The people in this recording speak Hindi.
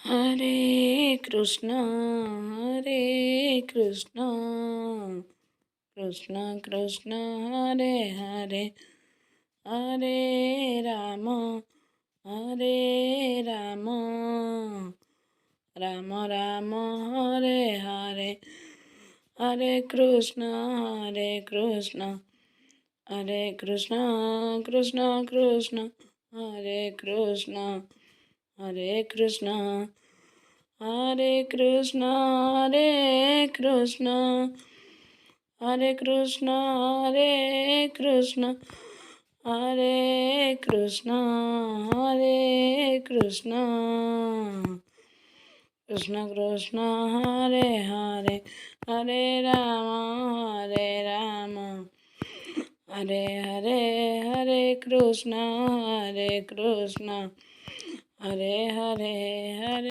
हरे कृष्णा कृष्ण कृष्ण हरे हरे हरे राम राम राम हरे हरे हरे कृष्ण कृष्ण कृष्ण हरे कृष्ण हरे कृष्ण हरे कृष्ण हरे कृष्ण कृष्ण कृष्ण हरे हरे हरे राम हरे हरे हरे कृष्ण हरे हरे हरे